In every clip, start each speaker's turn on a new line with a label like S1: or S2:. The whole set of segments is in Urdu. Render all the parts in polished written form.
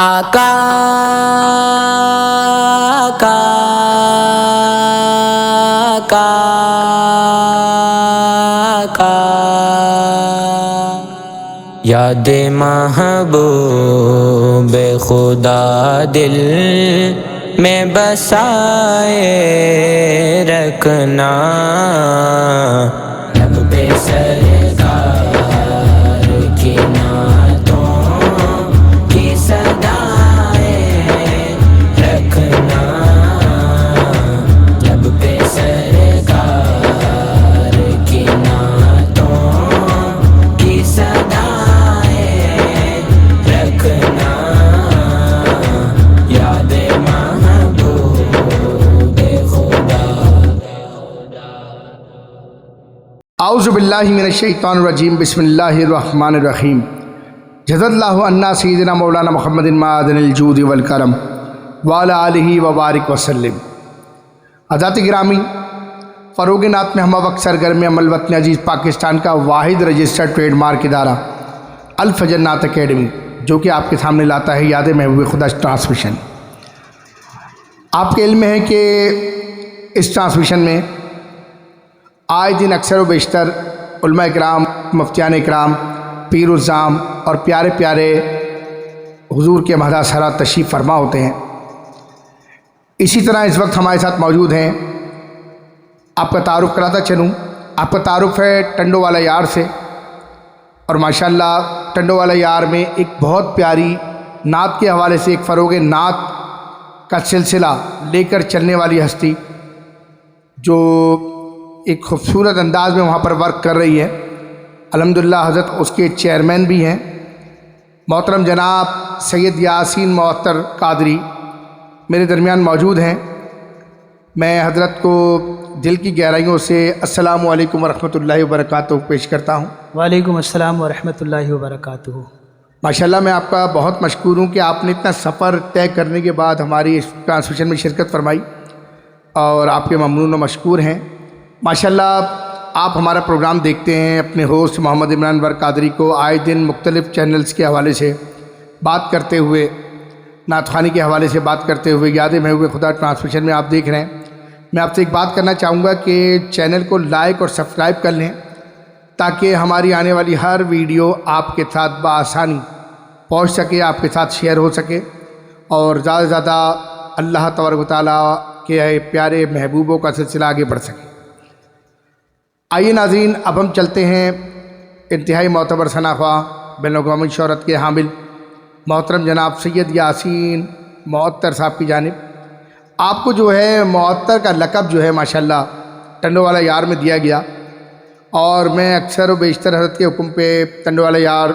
S1: آقا آقا آقا آقا یاد محبوب خدا دل میں بسائے رکھنا، لب پہ سرکار کی نعتوں کی صدائیں رکھنا، لب پہ سرکار کی نعتوں کی صدائیں رکھنا، یاد محبوب خدا۔
S2: اعوذ باللہ من الشیطان الرجیم، بسم اللہ الرحمن الرحیم۔ جزا اللہ عنا سیدنا مولانا محمد معدن الجود والکرم وعلی آلہ وبارک وسلم۔ حضرات گرامی، فروغ نعت میں ہم وقت سرگرم عمل وطن عزیز پاکستان کا واحد رجسٹرڈ ٹریڈ مارک ادارہ الفجر نعت اکیڈمی، جو کہ آپ کے سامنے لاتا ہے یاد محبوب خدا ٹرانسمیشن۔ آپ کے علم میں ہے کہ اس ٹرانسمیشن میں آئے دن اکثر و بیشتر علماء اکرام، مفتیان اکرام، پیر الزام اور پیارے پیارے حضور کے مہدہ سرا تشریف فرما ہوتے ہیں۔ اسی طرح اس وقت ہمارے ساتھ موجود ہیں، آپ کا تعارف کراتا چلوں۔ آپ کا تعارف ہے ٹنڈو والا یار سے، اور ماشاءاللہ ٹنڈو والا یار میں ایک بہت پیاری نعت کے حوالے سے ایک فروغ نعت کا سلسلہ لے کر چلنے والی ہستی، جو ایک خوبصورت انداز میں وہاں پر ورک کر رہی ہے۔ الحمدللہ حضرت اس کے چیئرمین بھی ہیں، محترم جناب سید یاسین معطر قادری میرے درمیان موجود ہیں۔ میں حضرت کو دل کی گہرائیوں سے السلام علیکم ورحمۃ اللہ وبرکاتہ پیش کرتا ہوں۔
S3: وعلیکم السلام ورحمۃ اللہ وبرکاتہ۔
S2: ماشاءاللہ میں آپ کا بہت مشکور ہوں کہ آپ نے اتنا سفر طے کرنے کے بعد ہماری اس ٹرانسمیشن میں شرکت فرمائی، اور آپ کے ممنون و مشکور ہیں۔ ماشاءاللہ آپ ہمارا پروگرام دیکھتے ہیں، اپنے ہوسٹ محمد عمران انور قادری کو آئے دن مختلف چینلز کے حوالے سے بات کرتے ہوئے، نعت خوانی کے حوالے سے بات کرتے ہوئے یاد محبوب خدا ٹرانسمیشن میں آپ دیکھ رہے ہیں۔ میں آپ سے ایک بات کرنا چاہوں گا کہ چینل کو لائک اور سبسکرائب کر لیں، تاکہ ہماری آنے والی ہر ویڈیو آپ کے ساتھ بآسانی پہنچ سکے، آپ کے ساتھ شیئر ہو سکے، اور زیادہ سے زیادہ اللہ تبارک و تعالیٰ کے پیارے محبوبوں کا سلسلہ آگے بڑھ سکے۔ آئیے ناظرین، اب ہم چلتے ہیں انتہائی معتبر شناخواہ بین الاقوامی شہرت کے حامل محترم جناب سید یاسین معطر صاحب کی جانب۔ آپ کو جو ہے معطر کا لقب جو ہے ماشاءاللہ ٹنڈو والا یار میں دیا گیا، اور میں اکثر و بیشتر حضرت کے حکم پہ ٹنڈو والا یار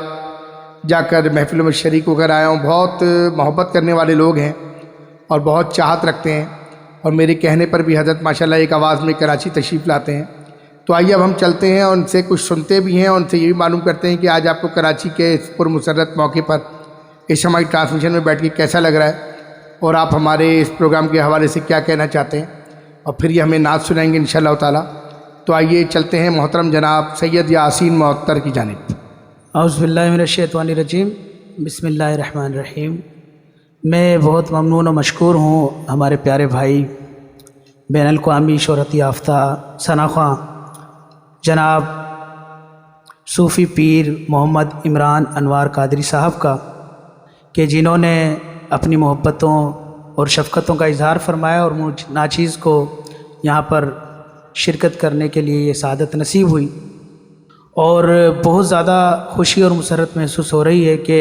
S2: جا کر محفلوں میں شریک ہو کر آیا ہوں۔ بہت محبت کرنے والے لوگ ہیں اور بہت چاہت رکھتے ہیں، اور میرے کہنے پر بھی حضرت ماشاءاللہ ایک آواز میں کراچی تشریف لاتے ہیں۔ تو آئیے اب ہم چلتے ہیں اور ان سے کچھ سنتے بھی ہیں، اور ان سے یہ بھی معلوم کرتے ہیں کہ آج آپ کو کراچی کے اس پرمسرت موقع پر اس ہماری ٹرانسمیشن میں بیٹھ کے کیسا لگ رہا ہے، اور آپ ہمارے اس پروگرام کے حوالے سے کیا کہنا چاہتے ہیں، اور پھر یہ ہمیں نعت سنائیں گے انشاءاللہ تعالیٰ۔ تو آئیے چلتے ہیں محترم جناب سید یاسین معطر کی جانب۔
S3: اعوذ باللہ من الشیطان الرجیم، بسم اللہ الرحمن الرحیم۔ میں بہت ممنون و مشکور ہوں ہمارے پیارے بھائی بین الاقوامی شہرت یافتہ شناخواہ جناب صوفی پیر محمد عمران انوار قادری صاحب کا، کہ جنہوں نے اپنی محبتوں اور شفقتوں کا اظہار فرمایا، اور مجھ ناچیز کو یہاں پر شرکت کرنے کے لیے یہ سعادت نصیب ہوئی، اور بہت زیادہ خوشی اور مسرت محسوس ہو رہی ہے کہ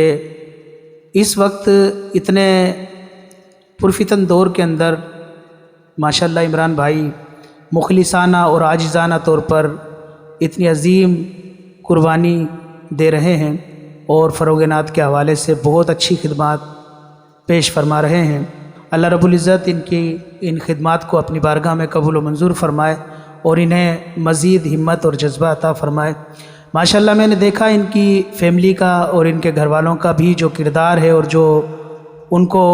S3: اس وقت اتنے پرفتن دور کے اندر ماشاءاللہ عمران بھائی مخلصانہ اور عاجزانہ طور پر اتنی عظیم قربانی دے رہے ہیں، اور فروغ نعت کے حوالے سے بہت اچھی خدمات پیش فرما رہے ہیں۔ اللہ رب العزت ان خدمات کو اپنی بارگاہ میں قبول و منظور فرمائے، اور انہیں مزید ہمت اور جذبہ عطا فرمائے۔ ماشاءاللہ میں نے دیکھا ان کی فیملی کا اور ان کے گھر والوں کا بھی جو کردار ہے، اور جو ان کو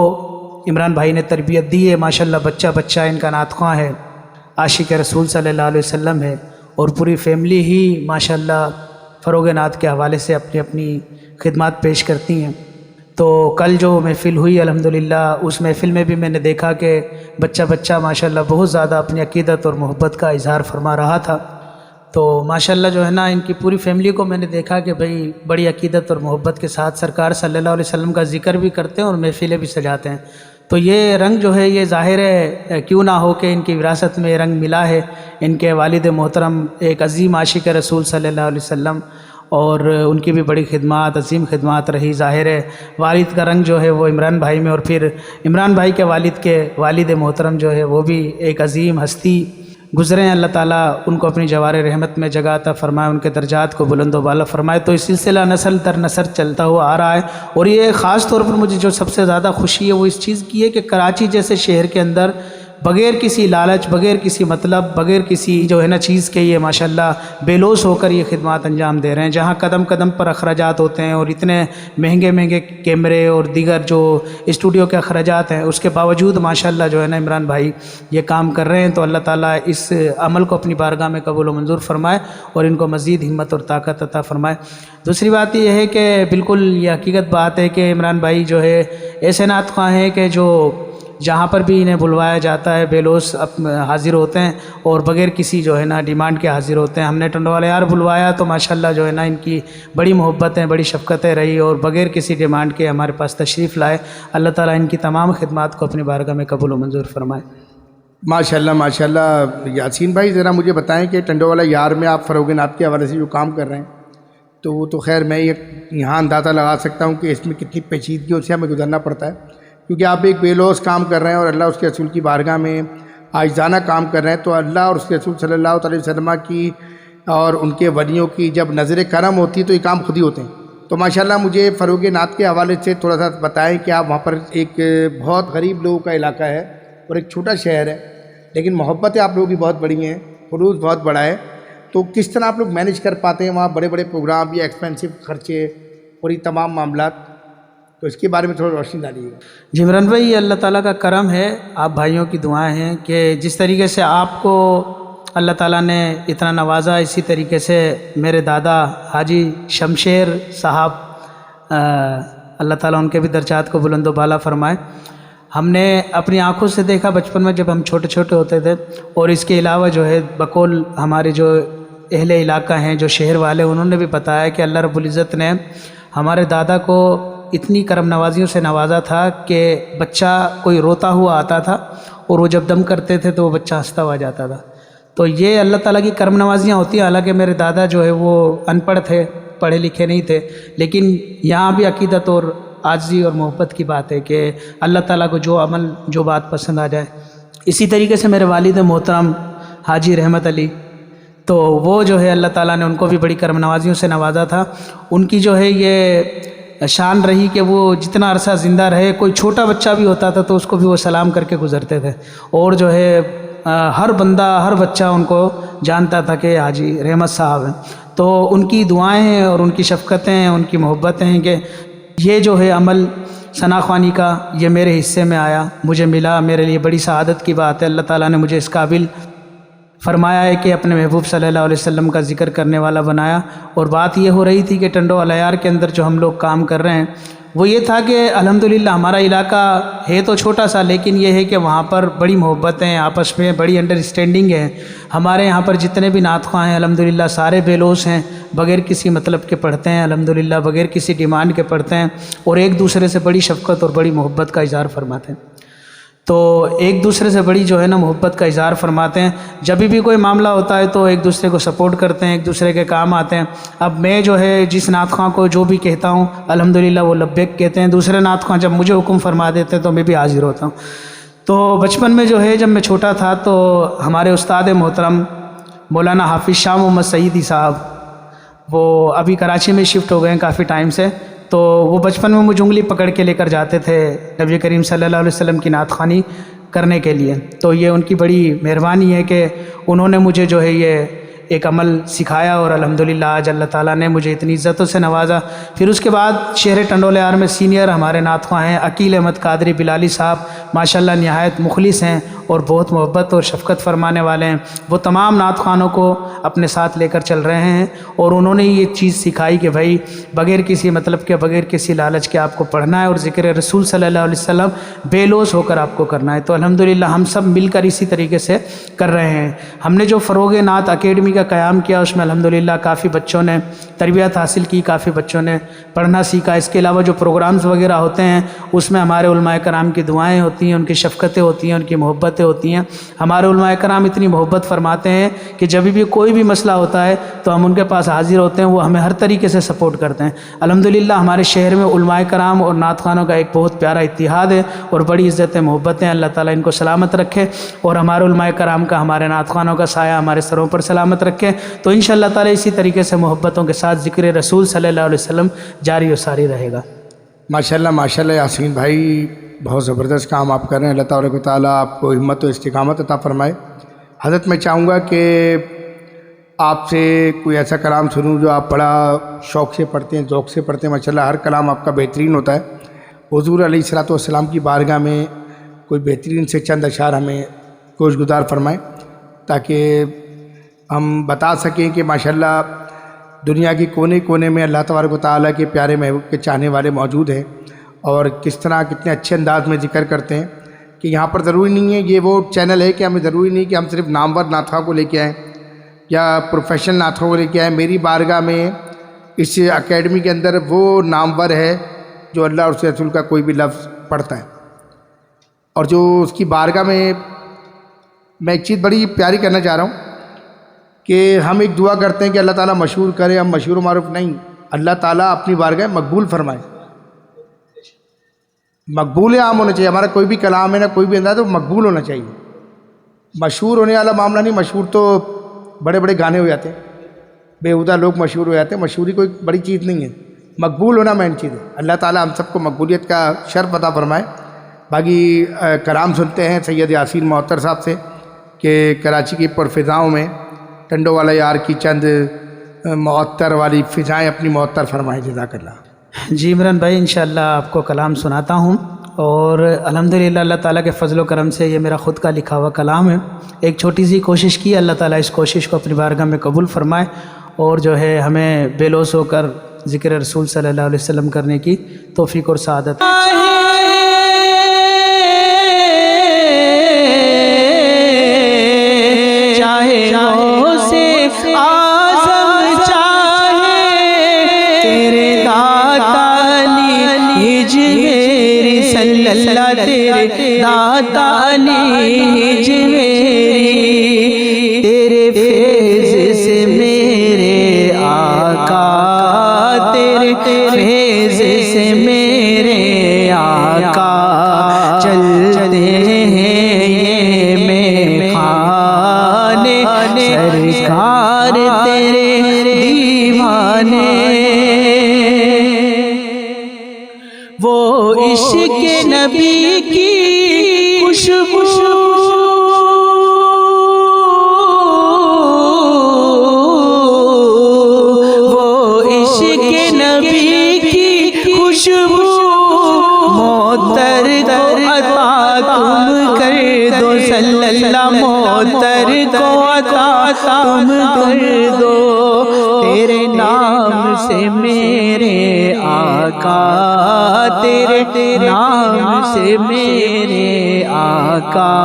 S3: عمران بھائی نے تربیت دی ہے، ماشاءاللہ بچہ بچہ ان کا نعت خواں ہے، عاشق رسول صلی اللہ علیہ وسلم ہے، اور پوری فیملی ہی ماشاءاللہ فروغ نعت کے حوالے سے اپنی اپنی خدمات پیش کرتی ہیں۔ تو کل جو محفل ہوئی الحمدللہ، اس محفل میں بھی میں نے دیکھا کہ بچہ ماشاءاللہ بہت زیادہ اپنی عقیدت اور محبت کا اظہار فرما رہا تھا۔ تو ماشاءاللہ جو ہے نا ان کی پوری فیملی کو میں نے دیکھا کہ بھئی بڑی عقیدت اور محبت کے ساتھ سرکار صلی اللہ علیہ وسلم کا ذکر بھی کرتے ہیں اور محفلیں بھی سجاتے ہیں۔ تو یہ رنگ جو ہے یہ ظاہر ہے کیوں نہ ہو کہ ان کی وراثت میں یہ رنگ ملا ہے۔ ان کے والد محترم ایک عظیم عاشق رسول صلی اللہ علیہ وسلم، اور ان کی بھی بڑی خدمات، عظیم خدمات رہی۔ ظاہر ہے والد کا رنگ جو ہے وہ عمران بھائی میں، اور پھر عمران بھائی کے والد محترم جو ہے وہ بھی ایک عظیم ہستی گزرے ہیں۔ اللہ تعالیٰ ان کو اپنی جوار رحمت میں جگہ عطا فرمائے، ان کے درجات کو بلند و بالا فرمائے۔ تو اس سلسلہ نسل در نسل چلتا ہوا آ رہا ہے، اور یہ خاص طور پر مجھے جو سب سے زیادہ خوشی ہے وہ اس چیز کی ہے کہ کراچی جیسے شہر کے اندر بغیر کسی لالچ، بغیر کسی مطلب، بغیر کسی جو ہے نا چیز کے یہ ماشاءاللہ بے لوث ہو کر یہ خدمات انجام دے رہے ہیں۔ جہاں قدم قدم پر اخراجات ہوتے ہیں اور اتنے مہنگے کیمرے اور دیگر جو اسٹوڈیو کے اخراجات ہیں، اس کے باوجود ماشاءاللہ جو ہے نا عمران بھائی یہ کام کر رہے ہیں۔ تو اللہ تعالیٰ اس عمل کو اپنی بارگاہ میں قبول و منظور فرمائے اور ان کو مزید ہمت اور طاقت عطا فرمائے۔ دوسری بات یہ ہے کہ بالکل یہ حقیقت بات ہے کہ عمران بھائی جو ہے ایسے نعت خواں ہیں کہ جو جہاں پر بھی انہیں بلوایا جاتا ہے بے لوث حاضر ہوتے ہیں اور بغیر کسی جو ہے نا ڈیمانڈ کے حاضر ہوتے ہیں۔ ہم نے ٹنڈوالہ یار بلوایا تو ماشاءاللہ جو ہے نا ان کی بڑی محبتیں، بڑی شفقتیں رہی اور بغیر کسی ڈیمانڈ کے ہمارے پاس تشریف لائے۔ اللہ تعالیٰ ان کی تمام خدمات کو اپنی بارگاہ میں قبول و منظور فرمائے۔
S2: ماشاءاللہ ماشاءاللہ۔ یاسین بھائی ذرا مجھے بتائیں کہ ٹنڈوالہ یار میں آپ فروغ نعت کے حوالے سے جو کام کر رہے ہیں، تو وہ تو خیر میں یہاں اندازہ لگا سکتا ہوں کہ اس میں کتنی پیچیدگیوں سے ہمیں گزرنا پڑتا ہے، کیونکہ آپ ایک بے لوث کام کر رہے ہیں اور اللہ اس کے رسول کی بارگاہ میں عاجزانہ کام کر رہے ہیں۔ تو اللہ اور اس کے رسول صلی اللہ علیہ وسلم کی اور ان کے ولیوں کی جب نظر کرم ہوتی ہے تو یہ کام خود ہی ہوتے ہیں۔ تو ماشاءاللہ مجھے فروغ نعت کے حوالے سے تھوڑا سا بتائیں کہ آپ وہاں پر ایک بہت غریب لوگوں کا علاقہ ہے اور ایک چھوٹا شہر ہے، لیکن محبتیں آپ لوگوں کی بہت بڑی ہیں، خلوص بہت بڑا ہے، تو کس طرح آپ لوگ مینیج کر پاتے ہیں وہاں بڑے بڑے پروگرام یا ایکسپینسو خرچے اور یہ تمام معاملات؟ تو اس کے بارے میں تھوڑا روشنی ڈالیے گا۔
S3: جی عمران بھائی، یہ اللہ تعالیٰ کا کرم ہے، آپ بھائیوں کی دعائیں ہیں کہ جس طریقے سے آپ کو اللہ تعالیٰ نے اتنا نوازا، اسی طریقے سے میرے دادا حاجی شمشیر صاحب، اللہ تعالیٰ ان کے بھی درجات کو بلند و بالا فرمائے۔ ہم نے اپنی آنکھوں سے دیکھا بچپن میں جب ہم چھوٹے چھوٹے ہوتے تھے، اور اس کے علاوہ جو ہے بقول ہمارے جو اہل علاقہ ہیں، جو شہر والے، انہوں نے بھی بتایا کہ اللہ رب العزت نے ہمارے دادا کو اتنی کرم نوازیوں سے نوازا تھا کہ بچہ کوئی روتا ہوا آتا تھا اور وہ جب دم کرتے تھے تو وہ بچہ ہنستا ہوا جاتا تھا۔ تو یہ اللہ تعالیٰ کی کرم نوازیاں ہوتی ہیں۔ حالانکہ میرے دادا جو ہے وہ ان پڑھ تھے، پڑھے لکھے نہیں تھے، لیکن یہاں بھی عقیدت اور عاجزی اور محبت کی بات ہے کہ اللہ تعالیٰ کو جو عمل، جو بات پسند آ جائے۔ اسی طریقے سے میرے والد محترم حاجی رحمت علی، تو وہ جو ہے اللہ تعالیٰ نے ان کو بھی بڑی کرم نوازیوں سے نوازا تھا۔ ان کی جو ہے یہ شان رہی کہ وہ جتنا عرصہ زندہ رہے، کوئی چھوٹا بچہ بھی ہوتا تھا تو اس کو بھی وہ سلام کر کے گزرتے تھے، اور جو ہے ہر بندہ، ہر بچہ ان کو جانتا تھا کہ حاجی رحمت صاحب ہیں۔ تو ان کی دعائیں ہیں اور ان کی شفقتیں ہیں، ان کی محبتیں ہیں کہ یہ جو ہے عمل ثنا خوانی کا یہ میرے حصے میں آیا، مجھے ملا، میرے لیے بڑی سعادت کی بات ہے۔ اللہ تعالیٰ نے مجھے اس قابل فرمایا ہے کہ اپنے محبوب صلی اللہ علیہ وسلم کا ذکر کرنے والا بنایا۔ اور بات یہ ہو رہی تھی کہ ٹنڈوالہ یار کے اندر جو ہم لوگ کام کر رہے ہیں وہ یہ تھا کہ الحمدللہ ہمارا علاقہ ہے تو چھوٹا سا، لیکن یہ ہے کہ وہاں پر بڑی محبتیں، آپس میں بڑی انڈرسٹینڈنگ ہے۔ ہمارے یہاں پر جتنے بھی نعت خواں ہیں الحمدللہ سارے بے لوث ہیں، بغیر کسی مطلب کے پڑھتے ہیں، الحمدللہ بغیر کسی ڈیمانڈ کے پڑھتے ہیں، اور ایک دوسرے سے بڑی شفقت اور بڑی محبت کا اظہار فرماتے ہیں۔ تو ایک دوسرے سے بڑی جو ہے نا محبت کا اظہار فرماتے ہیں۔ جب بھی کوئی معاملہ ہوتا ہے تو ایک دوسرے کو سپورٹ کرتے ہیں، ایک دوسرے کے کام آتے ہیں۔ اب میں جو ہے جس نعت خواں کو جو بھی کہتا ہوں الحمدللہ وہ لبیک کہتے ہیں، دوسرے نعت خواں جب مجھے حکم فرما دیتے ہیں تو میں بھی حاضر ہوتا ہوں۔ تو بچپن میں جو ہے جب میں چھوٹا تھا تو ہمارے استاد محترم مولانا حافظ شاہ محمد سعیدی صاحب، وہ ابھی کراچی میں شفٹ ہو گئے ہیں کافی ٹائم سے، تو وہ بچپن میں مجھے انگلی پکڑ کے لے کر جاتے تھے نبی کریم صلی اللہ علیہ وسلم کی نعت خوانی کرنے کے لیے۔ تو یہ ان کی بڑی مہربانی ہے کہ انہوں نے مجھے جو ہے یہ ایک عمل سکھایا، اور الحمدللہ آج اللہ تعالیٰ نے مجھے اتنی عزتوں سے نوازا۔ پھر اس کے بعد شہر ٹنڈولہ یار میں سینئر ہمارے نعت خواں ہیں عقیل احمد قادری بلالی صاحب، ماشاءاللہ نہایت مخلص ہیں اور بہت محبت اور شفقت فرمانے والے ہیں، وہ تمام نعت خوانوں کو اپنے ساتھ لے کر چل رہے ہیں، اور انہوں نے یہ چیز سکھائی کہ بھائی بغیر کسی مطلب کے، بغیر کسی لالچ کے آپ کو پڑھنا ہے، اور ذکر رسول صلی اللہ علیہ وسلم بے لوث ہو کر آپ کو کرنا ہے۔ تو الحمدللہ ہم سب مل کر اسی طریقے سے کر رہے ہیں۔ ہم نے جو فروغ نعت اکیڈمی کا قیام کیا، اس میں الحمدللہ کافی بچوں نے تربیت حاصل کی، کافی بچوں نے پڑھنا سیکھا۔ اس کے علاوہ جو پروگرامز وغیرہ ہوتے ہیں اس میں ہمارے علماء کرام کی دعائیں ہوتی ہیں، ان کی شفقتیں ہوتی ہیں، ان کی محبتیں ہوتی ہیں۔ ہمارے علماء کرام اتنی محبت فرماتے ہیں کہ جب بھی کوئی بھی مسئلہ ہوتا ہے تو ہم ان کے پاس حاضر ہوتے ہیں، وہ ہمیں ہر طریقے سے سپورٹ کرتے ہیں۔ الحمدللہ ہمارے شہر میں علماء کرام اور نعت خوانوں کا ایک بہت پیارا اتحاد ہے اور بڑی عزت محبت ہیں۔ اللہ تعالیٰ ان کو سلامت رکھے اور ہمارے علماء کرام کا، ہمارے نعت خوانوں کا سایہ ہمارے سروں پر سلامت رکھے۔ تو انشاءاللہ تعالیٰ اسی طریقے سے محبتوں کے ساتھ ذکر رسول صلی اللہ علیہ وسلم جاری و ساری رہے گا۔
S2: ماشاءاللہ یاسین بھائی، بہت زبردست کام آپ کر رہے ہیں۔ اللہ تبارک و تعالیٰ آپ کو ہمت و استقامت عطا فرمائے۔ حضرت میں چاہوں گا کہ آپ سے کوئی ایسا کلام سنوں جو آپ بڑا شوق سے پڑھتے ہیں، ذوق سے پڑھتے ہیں۔ ماشاءاللہ ہر کلام آپ کا بہترین ہوتا ہے۔ حضور علیہ الصلوۃ والسلام کی بارگاہ میں کوئی بہترین سے چند اشعار ہمیں گوش گزار فرمائیں تاکہ ہم بتا سکیں کہ ماشاءاللہ دنیا کے کونے کونے میں اللہ تبارک و تعالیٰ کے پیارے محبوب کے چاہنے والے موجود ہیں، اور کس طرح کتنے اچھے انداز میں ذکر کرتے ہیں کہ یہاں پر ضروری نہیں ہے، یہ وہ چینل ہے کہ ہمیں ضروری نہیں کہ ہم صرف نامور نعت خواں کو لے کے آئیں یا پروفیشنل نعت خواں کو لے کے آئیں۔ میری بارگاہ میں اس اکیڈمی کے اندر وہ نامور ہے جو اللہ اور اس کے رسول کا کوئی بھی لفظ پڑھتا ہے، اور جو اس کی بارگاہ میں ایک چیز بڑی پیاری کرنا چاہ رہا ہوں کہ ہم ایک دعا کرتے ہیں کہ اللہ تعالیٰ مشہور کرے، ہم مشہور و معروف نہیں، اللہ تعالیٰ اپنی بارگاہ مقبول فرمائے۔ مقبول عام ہونا چاہیے، ہمارا کوئی بھی کلام ہے نا، کوئی بھی انداز ہے، وہ مقبول ہونا چاہیے۔ مشہور ہونے والا معاملہ نہیں، مشہور تو بڑے بڑے گانے ہو جاتے ہیں، بےہودہ لوگ مشہور ہو جاتے ہیں، مشہوری کوئی بڑی چیز نہیں ہے، مقبول ہونا مین چیز ہے۔ اللہ تعالیٰ ہم سب کو مقبولیت کا شرف عطا فرمائے۔ باقی کلام سنتے ہیں سید یاسین معطر صاحب سے کہ کراچی کی پرفضاؤں میں ٹنڈو والا یار کی چند معطر والی فضائیں اپنی معطر فرمائیں۔ جزاک اللہ۔
S3: جی عمران بھائی، انشاءاللہ آپ کو کلام سناتا ہوں، اور الحمدللہ اللہ تعالیٰ کے فضل و کرم سے یہ میرا خود کا لکھا ہوا کلام ہے۔ ایک چھوٹی سی کوشش کی، اللہ تعالیٰ اس کوشش کو اپنی بارگاہ میں قبول فرمائے، اور جو ہے ہمیں بے لوث ہو کر ذکر رسول صلی اللہ علیہ وسلم کرنے کی توفیق اور سعادت۔
S4: تیرے فیض سے میرے آقا، تیرے فیض سے میرے آقا چلتے ہیں یہ میں خانے، سرکار تیرے دیوانے، وہ عشق نبی کی خوشبو معطر کو عطا تم کر دو، صلی اللہ معطر کو عطا تم کر دو، تیرے نام سے میرے آقا، تیرے نام سے میرے آقا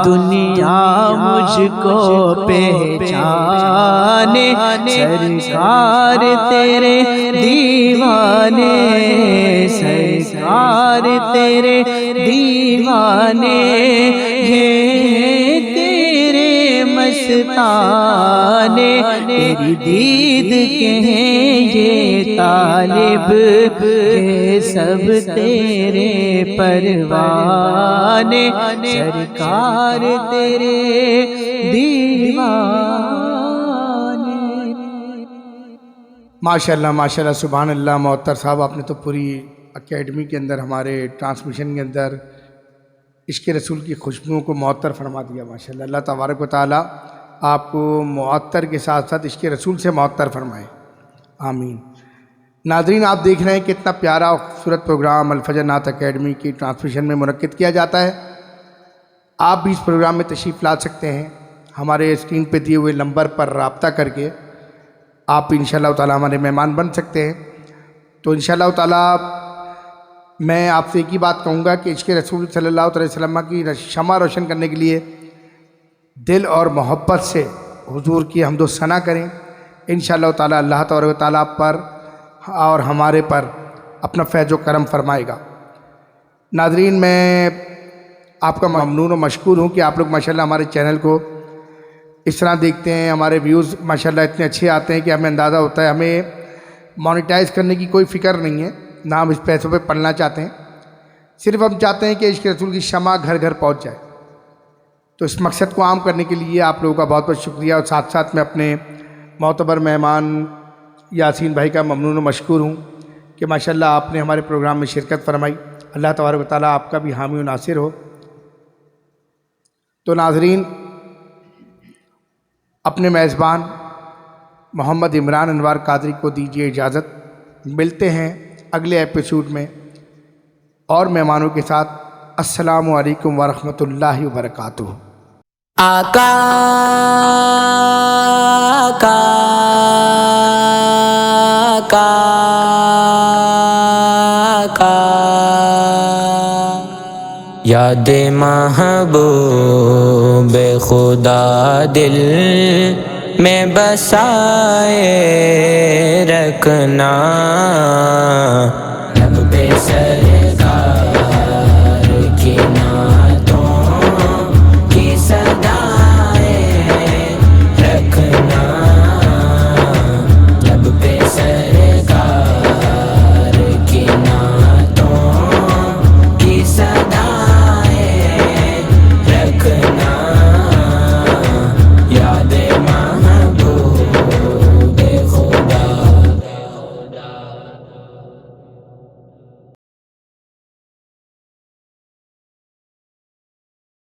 S4: دنیا مجھ کو پہچانے، سرکار تیرے دیوانے، سرکار تیرے دیوانے، یہ تیرے مستانے، تیری دید کے ہیں یہ طالب، یہ سب تیرے پروانے، سرکار تیرے دیوانے۔
S2: ماشاءاللہ ماشاءاللہ، سبحان اللہ۔ معطر صاحب، آپ نے تو پوری اکیڈمی کے اندر، ہمارے ٹرانسمیشن کے اندر عشق رسول کی خوشبوؤں کو معطر فرما دیا۔ ماشاءاللہ، اللہ تبارک و تعالیٰ آپ کو معطر کے ساتھ ساتھ عشق رسول سے معطر فرمائے، آمین۔ ناظرین، آپ دیکھ رہے ہیں کہ اتنا پیارا اور خوبصورت پروگرام الفجر نعت اکیڈمی کی ٹرانسمیشن میں منعقد کیا جاتا ہے، آپ بھی اس پروگرام میں تشریف لا سکتے ہیں ہمارے اسکرین پہ دیے ہوئے نمبر پر رابطہ کر کے آپ انشاءاللہ تعالی ہمارے مہمان بن سکتے ہیں۔ تو انشاءاللہ تعالی میں آپ سے ایک ہی بات کہوں گا کہ عشق رسول صلی اللہ علیہ وسلم کی شمع روشن کرنے کے لیے دل اور محبت سے حضور کی حمد و ثنا کریں، انشاءاللہ تعالی اللہ تبارک و تعالی آپ پر اور ہمارے پر اپنا فیض و کرم فرمائے گا۔ ناظرین، میں آپ کا ممنون و مشکور ہوں کہ آپ لوگ ماشاءاللہ ہمارے چینل کو اس طرح دیکھتے ہیں، ہمارے ویوز ماشاءاللہ اتنے اچھے آتے ہیں کہ ہمیں اندازہ ہوتا ہے ہمیں مانیٹائز کرنے کی کوئی فکر نہیں ہے، نہ ہم اس پیسوں پہ پڑھنا چاہتے ہیں، صرف ہم چاہتے ہیں کہ عشق رسول کی شمع گھر گھر پہنچ جائے۔ تو اس مقصد کو عام کرنے کے لیے آپ لوگوں کا بہت بہت شکریہ، اور ساتھ ساتھ میں اپنے معتبر مہمان یاسین بھائی کا ممنون و مشکور ہوں کہ ماشاءاللہ آپ نے ہمارے پروگرام میں شرکت فرمائی۔ اللہ تبارک و تعالیٰ آپ کا بھی حامی و ناصر ہو۔ تو ناظرین، اپنے میزبان محمد عمران انوار قادری کو دیجیے اجازت، ملتے ہیں اگلے ایپیسوڈ میں اور مہمانوں کے ساتھ۔ السلام علیکم ورحمۃ اللہ وبرکاتہ۔
S1: آقا آقا آقا یاد محبوب خدا دل میں بسائے رکھنا، لب پہ سر